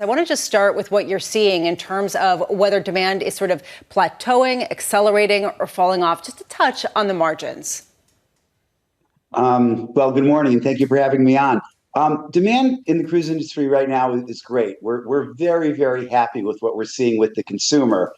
I want to just start with what you're seeing in terms of whether demand is sort of plateauing, accelerating, or falling off, just a touch on the margins. Well, good morning, and thank you for having me on. Demand in the cruise industry right now is great. We're very, very happy with what we're seeing with the consumer.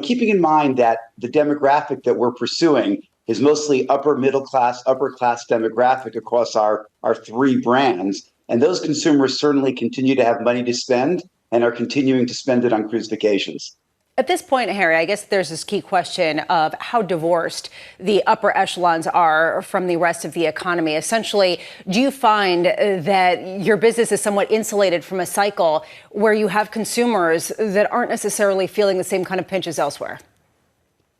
Keeping in mind that the demographic that we're pursuing is mostly upper middle class, upper class demographic across our three brands. And those consumers certainly continue to have money to spend and are continuing to spend it on cruise vacations. At this point, Harry, I guess there's this key question of how divorced the upper echelons are from the rest of the economy. Essentially, do you find that your business is somewhat insulated from a cycle where you have consumers that aren't necessarily feeling the same kind of pinches elsewhere?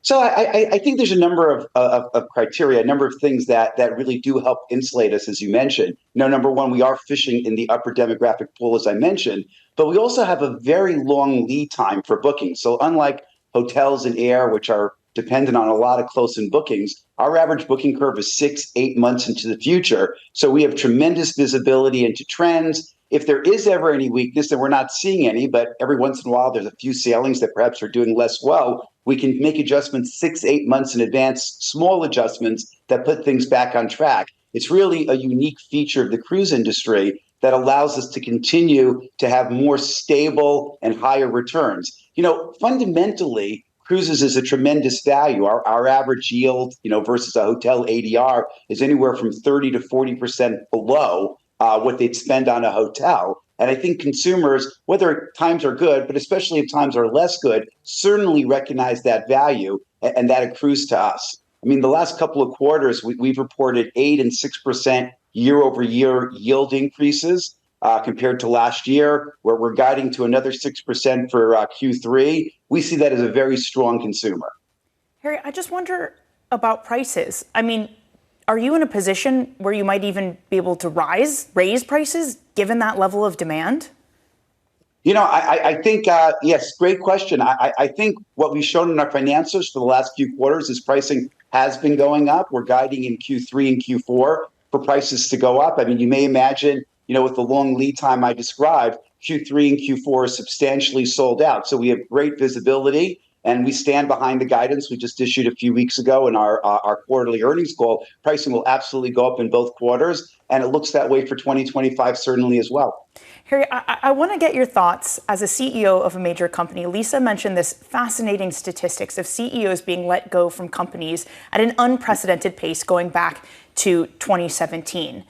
So I think there's a number of criteria, a number of things that really do help insulate us, as you mentioned. Number one, we are fishing in the upper demographic pool, as I mentioned, but we also have a very long lead time for booking. So unlike hotels and air, which are dependent on a lot of close-in bookings, our average booking curve is 6-8 months into the future. So we have tremendous visibility into trends. If there is ever any weakness, and we're not seeing any, but every once in a while there's a few sailings that perhaps are doing less well, we can make adjustments 6-8 months in advance, small adjustments that put things back on track. It's really a unique feature of the cruise industry that allows us to continue to have more stable and higher returns. Fundamentally, cruises is a tremendous value. Our average yield, versus a hotel ADR is anywhere from 30 to 40% below what they'd spend on a hotel. And I think consumers, whether times are good, but especially if times are less good, certainly recognize that value, and that accrues to us. I mean, the last couple of quarters, we've reported 8% and 6% year over year yield increases compared to last year, where we're guiding to another 6% for Q3. We see that as a very strong consumer. Harry, I just wonder about prices. I mean, are you in a position where you might even be able to raise prices given that level of demand? I think, yes, great question. I think what we've shown in our financials for the last few quarters is pricing has been going up. We're guiding in Q3 and Q4 for prices to go up. I mean, you may imagine, with the long lead time I described, Q3 and Q4 are substantially sold out. So we have great visibility. And we stand behind the guidance we just issued a few weeks ago in our quarterly earnings call. Pricing will absolutely go up in both quarters, and it looks that way for 2025 certainly as well. Harry, I want to get your thoughts as a CEO of a major company. Lisa mentioned this fascinating statistics of CEOs being let go from companies at an unprecedented pace going back to 2017.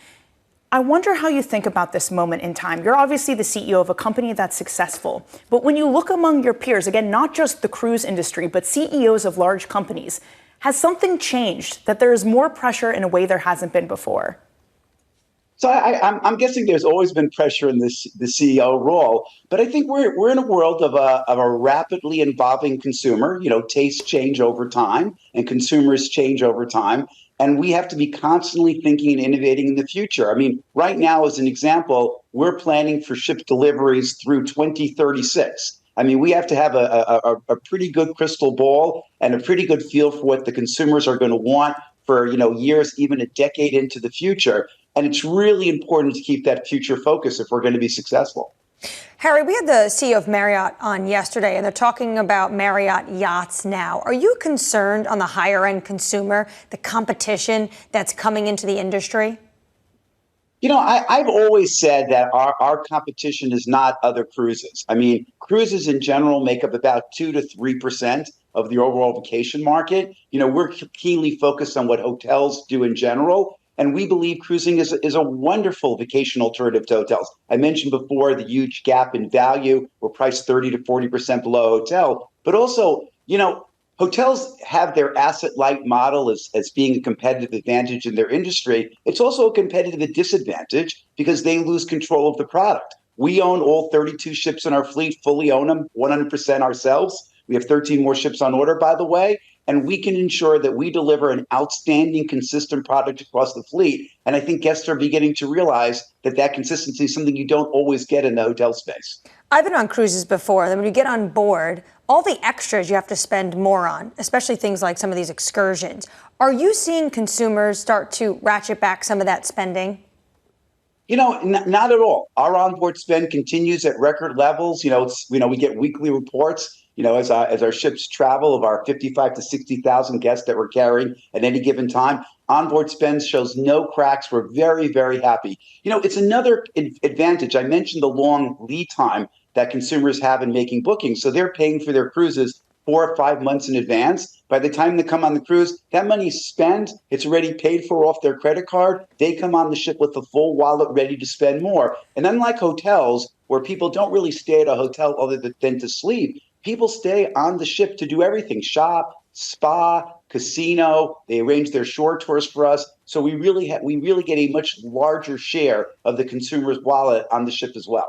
I wonder how you think about this moment in time. You're obviously the CEO of a company that's successful, but when you look among your peers, again, not just the cruise industry, but CEOs of large companies, has something changed that there is more pressure in a way there hasn't been before? So I'm guessing there's always been pressure in the CEO role, but I think we're in a world of a rapidly evolving consumer. Tastes change over time, and consumers change over time. And we have to be constantly thinking and innovating in the future. I mean, right now, as an example, we're planning for ship deliveries through 2036. I mean, we have to have a pretty good crystal ball and a pretty good feel for what the consumers are going to want for, years, even a decade into the future. And it's really important to keep that future focus if we're going to be successful. Harry, we had the CEO of Marriott on yesterday, and they're talking about Marriott yachts now. Are you concerned on the higher end consumer, the competition that's coming into the industry? I've always said that our competition is not other cruises. I mean, cruises in general make up about 2 to 3% of the overall vacation market. We're keenly focused on what hotels do in general. And we believe cruising is a wonderful vacation alternative to hotels. I mentioned before the huge gap in value. We're priced 30 to 40% below a hotel. But also, hotels have their asset light model as being a competitive advantage in their industry. It's also a competitive disadvantage because they lose control of the product. We own all 32 ships in our fleet, fully own them 100% ourselves. We have 13 more ships on order, by the way. And we can ensure that we deliver an outstanding, consistent product across the fleet. And I think guests are beginning to realize that consistency is something you don't always get in the hotel space. I've been on cruises before. Then when you get on board, all the extras you have to spend more on, especially things like some of these excursions. Are you seeing consumers start to ratchet back some of that spending? Not at all. Our onboard spend continues at record levels. We get weekly reports. As our ships travel, of our 55 to 60,000 guests that we're carrying at any given time, onboard spend shows no cracks. We're very, very happy. It's another advantage. I mentioned the long lead time that consumers have in making bookings. So they're paying for their cruises 4 or 5 months in advance. By the time they come on the cruise, that money's spent. It's already paid for off their credit card. They come on the ship with the full wallet ready to spend more. And unlike hotels, where people don't really stay at a hotel other than to sleep, people stay on the ship to do everything: shop, spa, casino. They arrange their shore tours for us. So we really get a much larger share of the consumer's wallet on the ship as well.